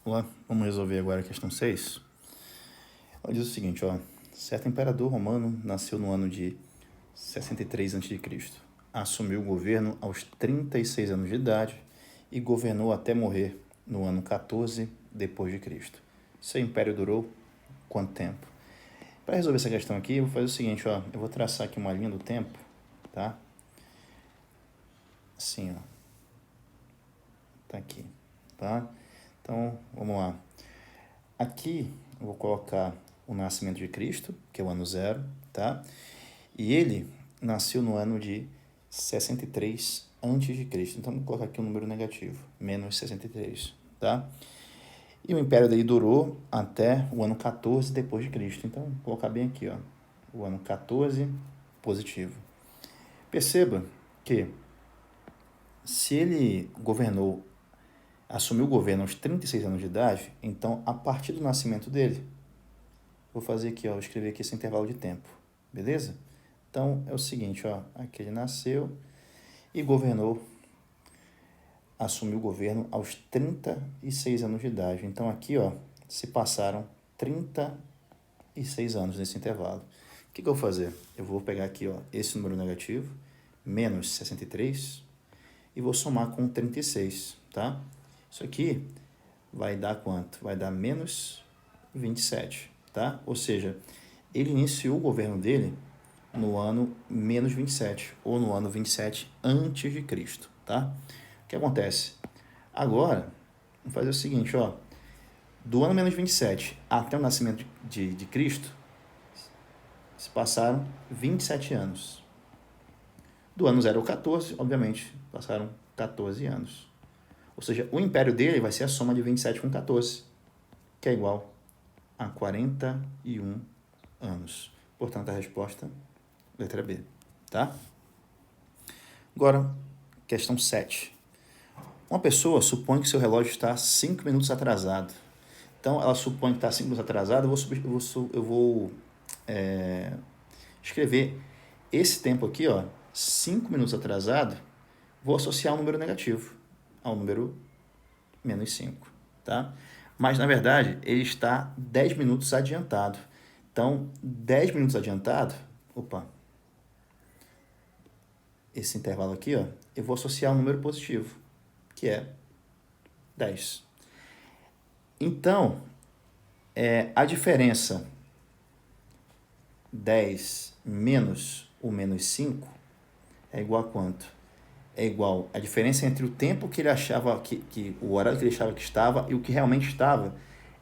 Olá, vamos resolver agora a questão 6. Ela diz o seguinte, certo imperador romano nasceu no ano de 63 a.C., assumiu o governo aos 36 anos de idade e governou até morrer no ano 14 depois de Cristo. Seu império durou quanto tempo? Para resolver essa questão aqui, eu vou fazer o seguinte, eu vou traçar aqui uma linha do tempo, tá? Assim, tá aqui, tá? Então, vamos lá. Aqui eu vou colocar o nascimento de Cristo, que é o ano zero, tá? E ele nasceu no ano de 63 antes de Cristo. Então vou colocar aqui um número negativo, menos 63, tá? E o império dele durou até o ano 14 depois de Cristo. Então vou colocar bem aqui, o ano 14 positivo. Perceba que se ele assumiu o governo aos 36 anos de idade, então a partir do nascimento dele, vou fazer aqui, vou escrever aqui esse intervalo de tempo, beleza? Então é o seguinte, aqui ele nasceu e assumiu o governo aos 36 anos de idade. Então aqui, se passaram 36 anos nesse intervalo. O que eu vou fazer? Eu vou pegar aqui, esse número negativo, menos 63, e vou somar com 36, tá? Isso aqui vai dar quanto? Vai dar menos 27, tá? Ou seja, ele iniciou o governo dele no ano menos 27, ou no ano 27 antes de Cristo, tá? O que acontece? Agora, vamos fazer o seguinte, do ano menos 27 até o nascimento de Cristo, se passaram 27 anos. Do ano 0 ao 14, obviamente, passaram 14 anos. Ou seja, o império dele vai ser a soma de 27 com 14, que é igual a 41 anos. Portanto, a resposta, letra B, tá? Agora, questão 7. Uma pessoa supõe que seu relógio está 5 minutos atrasado. Então, ela supõe que está 5 minutos atrasado, eu vou escrever esse tempo aqui, 5 minutos atrasado, vou associar um número negativo ao número menos 5, tá? Mas, na verdade, ele está 10 minutos adiantado. Então, 10 minutos adiantado, esse intervalo aqui, eu vou associar um número positivo, que é 10. Então, a diferença 10 menos o menos 5 é igual a quanto? É igual a diferença entre o tempo que ele achava, o horário que ele achava que estava e o que realmente estava,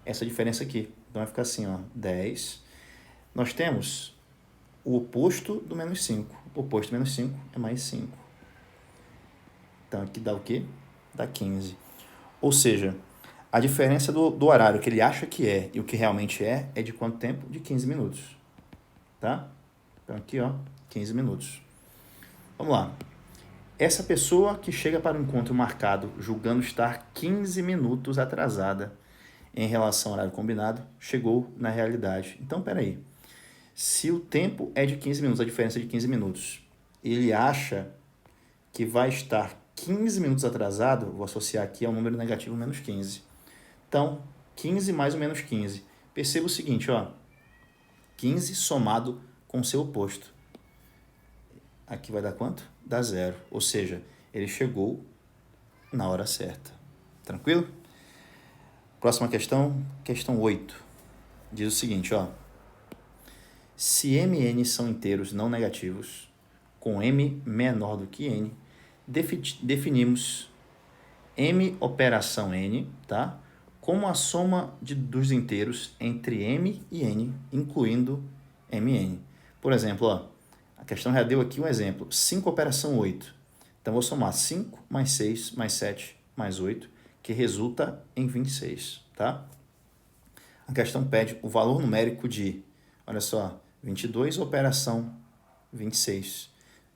essa diferença aqui. Então vai ficar assim, 10. Nós temos o oposto do menos 5. O oposto do menos 5 é mais 5. Então aqui dá o quê? Dá 15. Ou seja, a diferença do horário que ele acha que é e o que realmente é de quanto tempo? De 15 minutos. Tá? Então aqui, 15 minutos. Vamos lá. Essa pessoa que chega para o encontro marcado julgando estar 15 minutos atrasada em relação ao horário combinado, chegou na realidade. Então, peraí. Se o tempo é de 15 minutos, a diferença é de 15 minutos, ele acha que vai estar 15 minutos atrasado, vou associar aqui ao número negativo menos 15. Então, 15 mais o menos 15. Perceba o seguinte, 15 somado com seu oposto. Aqui vai dar quanto? Dá 0. Ou seja, ele chegou na hora certa. Tranquilo? Próxima questão, questão 8. Diz o seguinte, se mn são inteiros não negativos, com m menor do que n, definimos m operação n, tá? Como a soma dos inteiros entre m e n, incluindo mn. Por exemplo, a questão já deu aqui um exemplo, 5 operação 8. Então, vou somar 5 mais 6 mais 7 mais 8, que resulta em 26, tá? A questão pede o valor numérico de, olha só, 22 operação 26,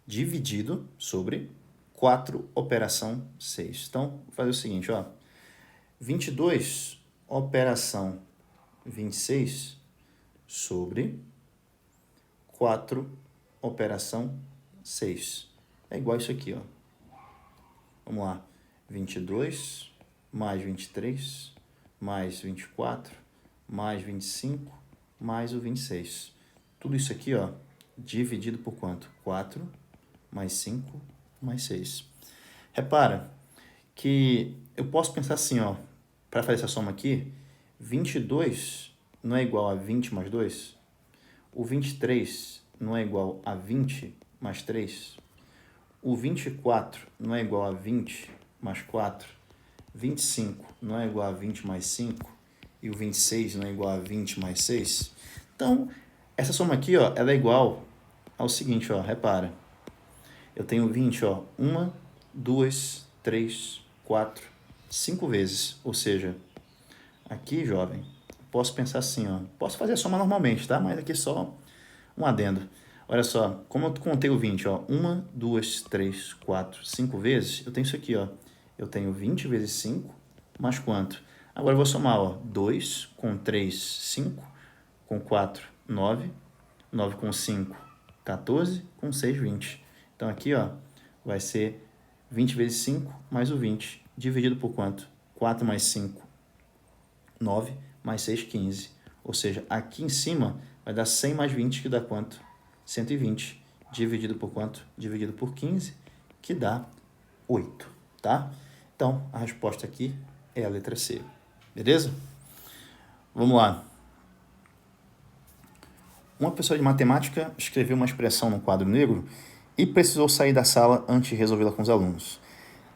dividido sobre 4 operação 6. Então, vou fazer o seguinte, 22 operação 26 sobre 4 operação 6. É igual isso aqui, Vamos lá. 22 mais 23 mais 24, mais 25, mais o 26. Tudo isso aqui, ó, dividido por quanto? 4, mais 5, mais 6. Repara que eu posso pensar assim, ó, para fazer essa soma aqui, 22 não é igual a 20 mais 2? O 23 não é igual a 20 mais 3? O 24 não é igual a 20 mais 4? 25 não é igual a 20 mais 5? E o 26 não é igual a 20 mais 6? Então, essa soma aqui, ó, ela é igual ao seguinte, ó, repara. Eu tenho 20, ó, 1, 2, 3, 4, 5 vezes. Ou seja, aqui, jovem, posso pensar assim, ó, posso fazer a soma normalmente, tá? Mas aqui só um adendo. Olha só, como eu contei o 20, ó, 1, 2, 3, 4, 5 vezes, eu tenho isso aqui, ó. Eu tenho 20 vezes 5, mais quanto? Agora eu vou somar, ó, 2 com 3, 5, com 4, 9, 9 com 5, 14, com 6, 20. Então aqui, ó, vai ser 20 vezes 5 mais o 20, dividido por quanto? 4 mais 5, 9, mais 6, 15. Ou seja, aqui em cima vai dar 100 mais 20, que dá quanto? 120, dividido por quanto? Dividido por 15, que dá 8, tá? Então, a resposta aqui é a letra C, beleza? Vamos lá. Uma pessoa de matemática escreveu uma expressão no quadro negro e precisou sair da sala antes de resolvê-la com os alunos.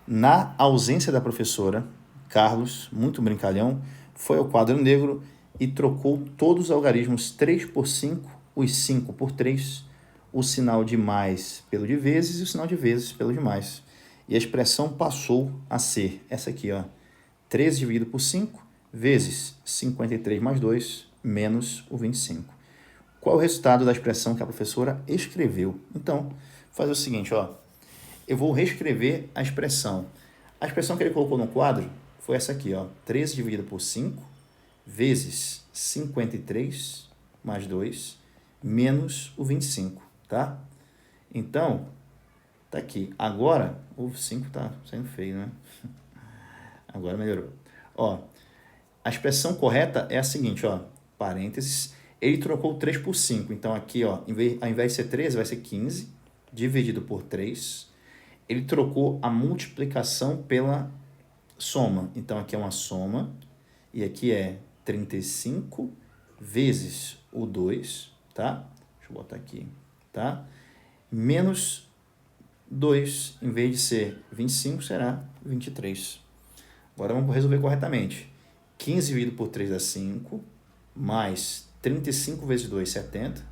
Na ausência da professora, Carlos, muito brincalhão, foi ao quadro negro e trocou todos os algarismos 3 por 5, os 5 por 3, o sinal de mais pelo de vezes e o sinal de vezes pelo de mais. E a expressão passou a ser essa aqui, ó, 13 dividido por 5 vezes 53 mais 2 menos o 25. Qual é o resultado da expressão que a professora escreveu? Então, fazer o seguinte, ó, eu vou reescrever a expressão. A expressão que ele colocou no quadro foi essa aqui, ó, 13 dividido por 5 vezes 53 mais 2 menos o 25, tá? Então, tá aqui. Agora, o 5 tá sendo feio, né? Agora melhorou. Ó, a expressão correta é a seguinte, ó, parênteses, ele trocou 3 por 5. Então, aqui, ó, ao invés de ser 13, vai ser 15, dividido por 3. Ele trocou a multiplicação pela soma. Então, aqui é uma soma, e aqui é 35 vezes o 2, tá? Deixa eu botar aqui, tá? Menos 2, em vez de ser 25, será 23. Agora vamos resolver corretamente. 15 dividido por 3 dá 5, mais 35 vezes 2, 70,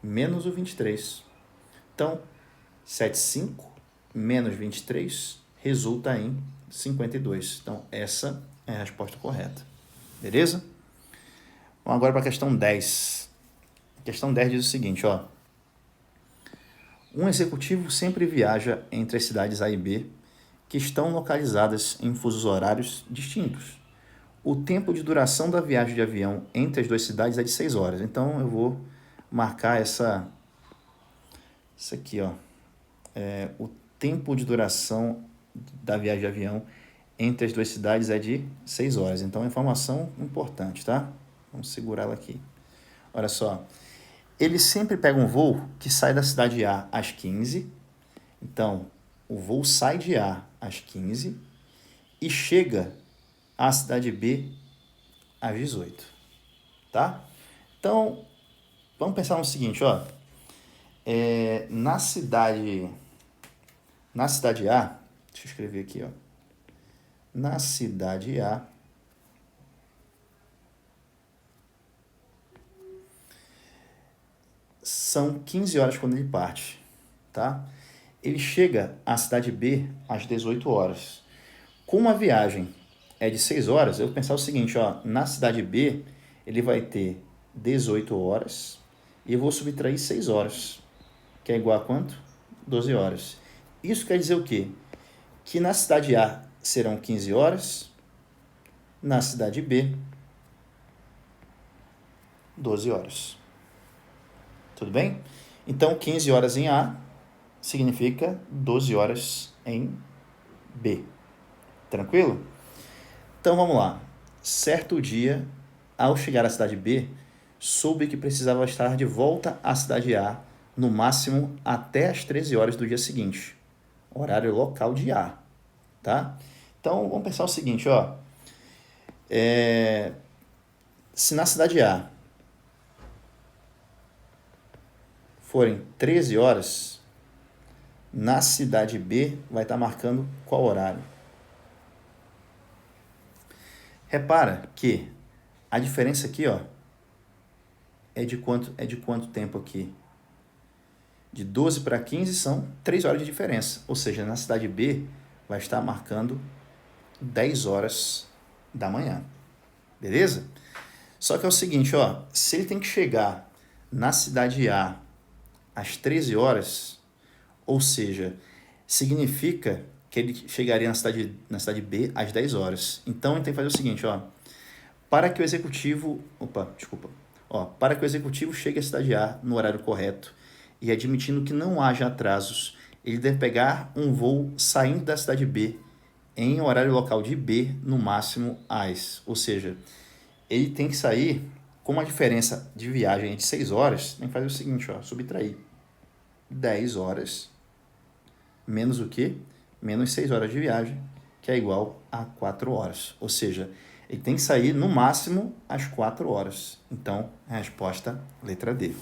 menos o 23. Então, 75 menos 23 resulta em 52. Então, essa é a resposta correta. Beleza? Vamos agora para a questão 10. A questão 10 diz o seguinte, ó. Um executivo sempre viaja entre as cidades A e B, que estão localizadas em fusos horários distintos. O tempo de duração da viagem de avião entre as duas cidades é de 6 horas. Então, eu vou marcar isso aqui, ó. O tempo de duração da viagem de avião entre as duas cidades é de 6 horas. Então, é informação importante, tá? Vamos segurar ela aqui. Olha só. Ele sempre pega um voo que sai da cidade A às 15. Então, o voo sai de A às 15 e chega à cidade B às 18. Tá? Então, vamos pensar no seguinte, ó. Na cidade A, deixa eu escrever aqui, ó. Na cidade A, são 15 horas quando ele parte, tá? Ele chega à cidade B às 18 horas. Como a viagem é de 6 horas, eu vou pensar o seguinte, ó, na cidade B, ele vai ter 18 horas e eu vou subtrair 6 horas, que é igual a quanto? 12 horas. Isso quer dizer o quê? Que na cidade A serão 15 horas, na cidade B, 12 horas. Tudo bem? Então, 15 horas em A significa 12 horas em B. Tranquilo? Então, vamos lá. certo dia, ao chegar à cidade B, soube que precisava estar de volta à cidade A, no máximo até às 13 horas do dia seguinte. Horário local de A, tá? Então, vamos pensar o seguinte, ó. Se na cidade A forem 13 horas, na cidade B vai estar marcando qual horário? Repara que a diferença aqui, ó, é de quanto tempo aqui? De 12 para 15 são 3 horas de diferença. Ou seja, na cidade B vai estar marcando 10 horas da manhã. Beleza? Só que é o seguinte, ó, se ele tem que chegar na cidade A às 13 horas, ou seja, significa que ele chegaria na cidade B às 10 horas. Então, ele tem que fazer o seguinte, ó, para que o executivo chegue à cidade A no horário correto e admitindo que não haja atrasos, ele deve pegar um voo saindo da cidade B em horário local de B, no máximo às. Ou seja, ele tem que sair com uma diferença de viagem de 6 horas, tem que fazer o seguinte, ó, subtrair 10 horas menos o quê? Menos 6 horas de viagem, que é igual a 4 horas. Ou seja, ele tem que sair no máximo às 4 horas. Então, a resposta, letra D.